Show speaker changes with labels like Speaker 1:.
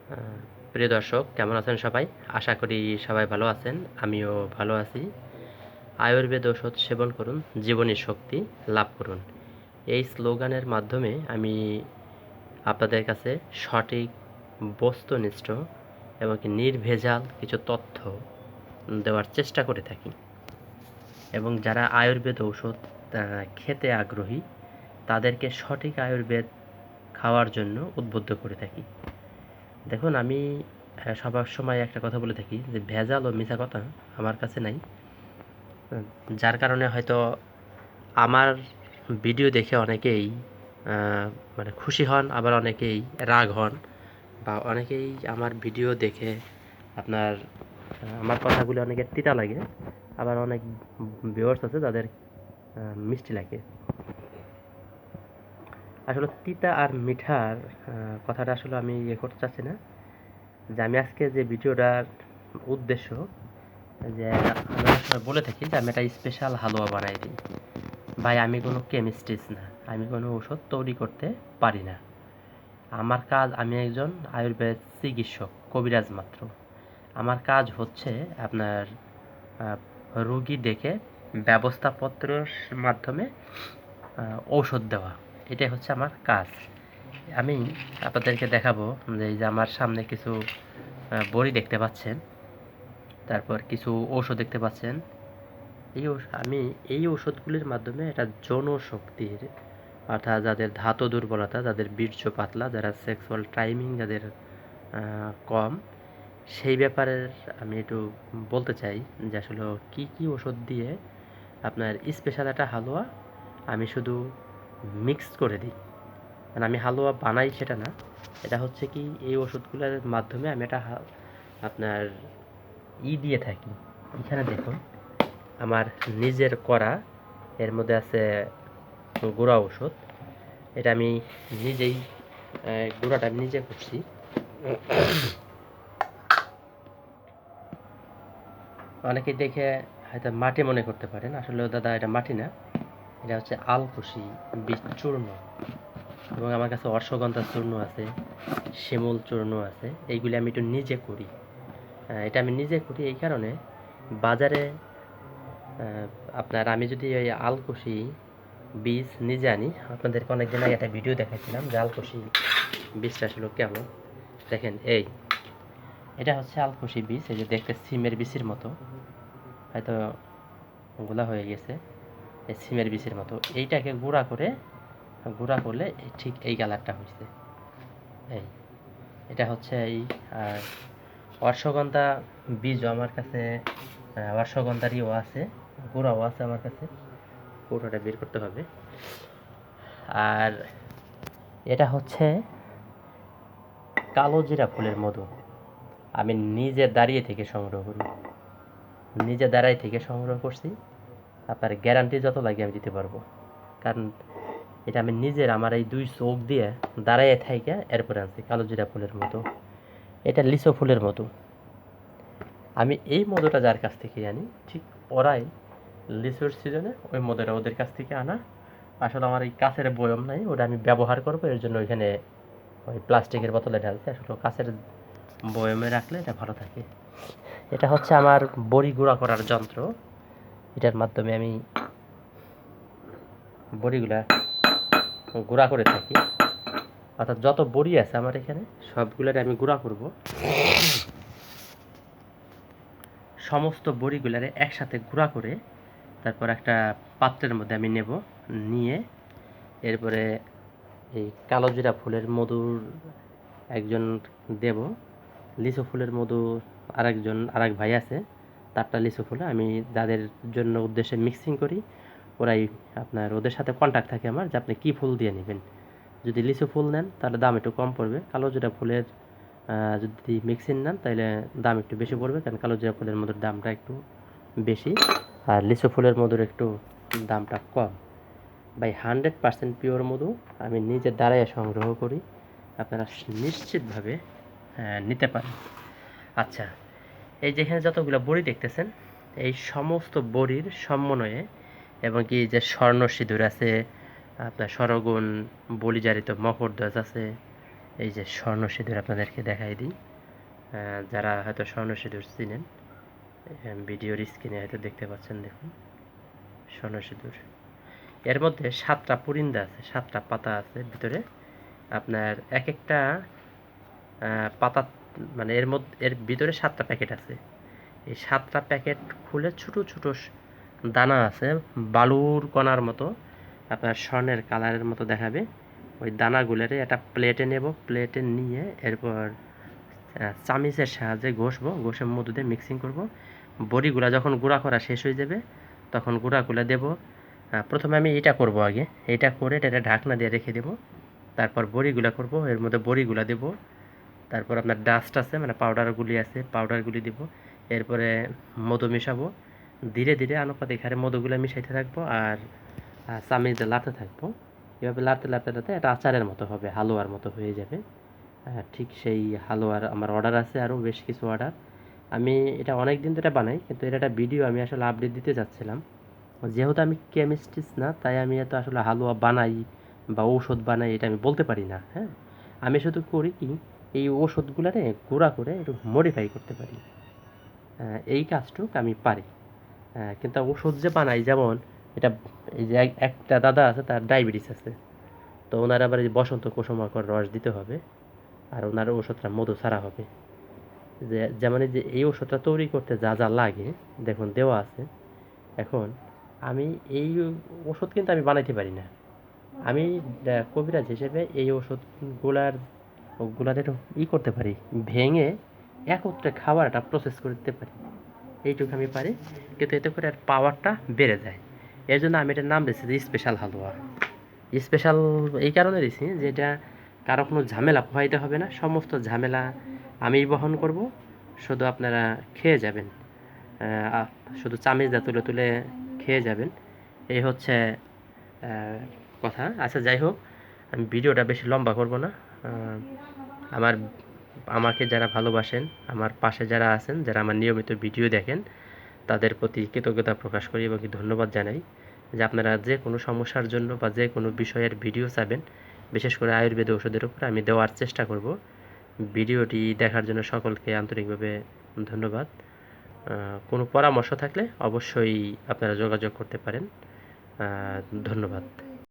Speaker 1: আহ, প্রিয় দর্শক, কেমন আছেন সবাই? আশা করি সবাই ভালো আছেন। আমিও ভালো আছি। আয়ুর্বেদ ঔষধ সেবন করুন, জীবনী শক্তি লাভ করুন। এই স্লোগানের মাধ্যমে আমি আপনাদের কাছে সঠিক, বস্তুনিষ্ঠ এবং কি নির্ভেজাল কিছু তথ্য দেওয়ার চেষ্টা করে থাকি। এবং যারা আয়ুর্বেদ ঔষধ খেতে আগ্রহী, তাদেরকে সঠিক আয়ুর্বেদ খাওয়ার জন্য উদ্বুদ্ধ করে থাকি। দেখুন, আমি সবার সময় একটা কথা বলে থাকি যে ভেজাল ও মিছা কথা আমার কাছে নাই। যার কারণে হয়তো আমার ভিডিও দেখে অনেকেই মানে খুশি হন, আবার অনেকেই রাগ হন, বা অনেকেই আমার ভিডিও দেখে আপনার আমার কথাগুলো অনেকের তিতা লাগে, আবার অনেক ভিউয়ার্স আছে যাদের মিষ্টি লাগে। আসলে তিতা আর মিঠার কথাটা আসলে আমি করতে চাচ্ছি না। যে আমি আজকে যে ভিডিওটার উদ্দেশ্য, যে আমি অনেক সময় বলে থাকি যে আমি একটা স্পেশাল হালুয়া বানাই দিই। ভাই, আমি কোনো কেমিস্ট্রিস্ট না, আমি কোনো ওষুধ তৈরি করতে পারি না। আমার কাজ, আমি একজন আয়ুর্বেদ চিকিৎসক, কবিরাজ মাত্র। আমার কাজ হচ্ছে আপনার রুগী দেখে ব্যবস্থাপত্রের মাধ্যমে ঔষধ দেওয়া। এটাই হচ্ছে আমার কাজ। আমি আপনাদেরকে দেখাবো যে এই যে আমার সামনে কিছু বড়ি দেখতে পাচ্ছেন, তারপর কিছু ঔষধ দেখতে পাচ্ছেন। আমি এই ঔষধগুলির মাধ্যমে একটা যৌন শক্তির, অর্থাৎ যাদের ধাতু দুর্বলতা, যাদের বীর্য পাতলা, যারা সেক্সুয়াল টাইমিং যাদের কম, সেই ব্যাপারে আমি একটু বলতে চাই যে আসলে কী কী ওষুধ দিয়ে আপনার স্পেশাল একটা হালুয়া আমি শুধু মিক্স করে দিই। মানে আমি হালুয়া বানাই সেটা না, এটা হচ্ছে কি এই ওষুধগুলোর মাধ্যমে আমি একটা আপনার দিয়ে থাকি। এখানে দেখুন, আমার নিজের করা, এর মধ্যে আছে গুঁড়া ওষুধ। এটা আমি নিজেই, গুঁড়াটা আমি নিজে করছি। অনেকেই দেখে হয়তো মাটি মনে করতে পারেন, আসলে দাদা এটা মাটি না, এটা হচ্ছে আলকুশি বীজ চূর্ণ। এবং আমার কাছে অশ্বগন্ধা চূর্ণ আছে, শিমুল চূর্ণ আছে। এইগুলি আমি একটু নিজে করি। এটা আমি নিজে করি এই কারণে, বাজারে আপনার আমি যদি ওই আলকুশি বীজ নিজে আনি, আপনাদেরকে অনেকদিন আগে একটা ভিডিও দেখাচ্ছিলাম যে আলকুশি বীজটা আসলে কেমন। দেখেন, এটা হচ্ছে আলকুশি বীজ। এই যে দেখতে সিমের বীজের মতো, হয়তো গোলা হয়ে গেছে, এই সিমের বীজের মতো। এইটাকে গুঁড়া করলে ঠিক এই কালারটা হয়েছে। এই এটা হচ্ছে এই। আর অশ্বগন্ধা বীজও আমার কাছে, অশ্বগন্ধারইও আছে, গুঁড়াও আছে আমার কাছে। পুরোটা বের করতে হবে। আর এটা হচ্ছে কালো জিরা ফুলের মধু। আমি নিজে দাঁড়িয়ে থেকে সংগ্রহ করি, নিজে দাঁড়াই থেকে সংগ্রহ করছি। আপনার গ্যারান্টি যত লাগে আমি দিতে পারবো, কারণ এটা আমি নিজের, আমার এই দুই চোখ দিয়ে দাঁড়াইয়ে থাইকা এরপরে আনছি। কালো জিরা ফুলের মধু, এটা লিচু ফুলের মধু। আমি এই মধুটা যার কাছ থেকে আনি, ঠিক ওরাই লিচুর সিজনে ওই মধুটা ওদের কাছ থেকে আনা। আসলে আমার এই কাছের বয়ম নাই, ওটা আমি ব্যবহার করবো, এর জন্য ওইখানে ওই প্লাস্টিকের বোতলে ঢালছে। আসলে কাছের বয়মে রাখলে এটা ভালো থাকে। এটা হচ্ছে আমার বড়ি গুঁড়া করার যন্ত্র। এটার মাধ্যমে আমি বড়িগুলা গুঁড়া করে থাকি। অর্থাৎ যত বড়ি আছে আমার এখানে, সবগুলোর আমি গুঁড়া করব। সমস্ত বড়িগুলারে একসাথে গুঁড়া করে তারপর একটা পাত্রের মধ্যে আমি নেব। নিয়ে এরপরে এই কালো জিরা ফুলের মধুর একজন দেব, লিচু ফুলের মধু আরেক ভাই আছে, তারটা লিচু ফুলে আমি যাদের জন্য উদ্দেশ্যে মিক্সিং করি, ওরাই আপনার ওদের সাথে কন্ট্যাক্ট থাকে আমার, যে আপনি কী ফুল দিয়ে নেবেন। যদি লিচু ফুল নেন তাহলে দাম একটু কম পড়বে, কালো জিরা ফুলের যদি মিক্সিং নেন তাহলে দাম একটু বেশি পড়বে, কারণ কালো জিরা ফুলের মধুর দামটা একটু বেশি, আর লিচু ফুলের মধুর একটু দামটা কম। বাই 100% পিওর মধু আমি নিজে দাঁড়াইয়ে সংগ্রহ করি, আপনারা নিশ্চিতভাবে নিতে পারেন। আচ্ছা, এই যেখানে যতগুলো বড়ি দেখতেছেন, এই সমস্ত বড়ির সমন্বয়ে, এবং কি যে স্বর্ণ সিঁদুর আছে, আপনার সরগুণ বলিজারিত মকরধ্বজ আছে, এই যে স্বর্ণ সিঁদুর আপনাদেরকে দেখাই দিই। যারা হয়তো স্বর্ণ সিঁদুর চিনেন, ভিডিওর স্ক্রিনে হয়তো দেখতে পাচ্ছেন, দেখুন স্বর্ণ সিঁদুর। এর মধ্যে 7টা পুরিন্দা আছে, 7টা পাতা আছে ভিতরে। আপনার এক একটা পাতা, মানে এর ভিতরে 7টা প্যাকেট আছে। এই 7টা প্যাকেট খুলে ছোট ছোট দানা আছে, বালুর কণার মতো, আপনার স্বর্ণের কালারের মতো দেখাবে। ওই দানাগুলোরে একটা প্লেটে নেব, প্লেটে নিয়ে এরপর চামিচের সাহায্যে ঘষবো, ঘষে মধু দিয়ে মিক্সিং করব। বড়িগুলা যখন গুঁড়া করা শেষ হয়ে যাবে তখন গুঁড়াগুলো দেব। প্রথমে আমি এটা করব, আগে এটা করে এটা ঢাকনা দিয়ে রেখে দেব। তারপর বড়িগুলা করব, এর মধ্যে বড়িগুলা দেব। তারপর আপনার ডাস্ট আছে, মানে পাউডারগুলি আছে, পাউডারগুলি দিব। এরপরে মধু মেশাবো, ধীরে ধীরে আনুপাতিক হারে মধুগুলো মিশাইতে থাকবো আর চামিচ দিয়ে লাড়তে থাকবো। এভাবে লাড়তে লাড়তে লাড়তে এটা আচারের মতো হবে, হালুয়ার মতো হয়ে যাবে। ঠিক সেই হালুয়ার আমার অর্ডার আছে, আরও বেশ কিছু অর্ডার। আমি এটা অনেক দিন ধরে বানাই, কিন্তু এটা একটা ভিডিও আমি আসলে আপডেট দিতে চাচ্ছিলাম। যেহেতু আমি কেমিস্ট্রিস্ট না, তাই আমি এত আসলে হালুয়া বানাই বা ঔষধ বানাই এটা আমি বলতে পারি না। হ্যাঁ, আমি শুধু করি কি, এই ওষুধগুলারে গুঁড়া করে একটু মডিফাই করতে পারি, এই কাজটুক আমি পারি। কিন্তু ওষুধ যে বানাই, যেমন এটা, এই যে একটা দাদা আছে, তার ডায়াবেটিস আছে, তো ওনার আবার এই বসন্ত কুসুমাকর রস দিতে হবে, আর ওনার ওষুধটা মধু ছাড়া হবে। যেমন এই যে এই ওষুধটা তৈরি করতে যা যা লাগে দেখুন দেওয়া আছে। এখন আমি এই ওষুধ কিন্তু আমি বানাইতে পারি না। আমি কবিরাজ হিসেবে এই ওগুলার একটু করতে পারি, ভেঙে একত্রে খাবার একটা প্রসেস করতে পারি, এইটুকু আমি পারি। কিন্তু এতে করে আর পাওয়ারটা বেড়ে যায়। এর জন্য আমি এটার নাম দিয়েছি যে স্পেশাল হালুয়া। স্পেশাল এই কারণে দিয়েছি যে এটা কারো কোনো ঝামেলা পোহাইতে হবে না, সমস্ত ঝামেলা আমিই বহন করব। শুধু আপনারা খেয়ে যাবেন, শুধু চামিচ দিয়ে তুলে তুলে খেয়ে যাবেন, এই হচ্ছে কথা। আচ্ছা, যাই হোক, আমি ভিডিওটা বেশি লম্বা করব না। আমার আমাকে যারা ভালোবাসেন, আমার পাশে যারা আছেন, যারা আমার নিয়মিত ভিডিও দেখেন, তাদের প্রতি কৃতজ্ঞতা প্রকাশ করি এবং ধন্যবাদ জানাই যে আপনারা যে কোনো সমস্যার জন্য বা যে কোনো বিষয়ের ভিডিও চাবেন, বিশেষ করে আয়ুর্বেদ ওষুধের উপর আমি দেওয়ার চেষ্টা করব। ভিডিওটি দেখার জন্য সকলকে আন্তরিকভাবে ধন্যবাদ। কোনো পরামর্শ থাকলে অবশ্যই আপনারা যোগাযোগ করতে পারেন। ধন্যবাদ।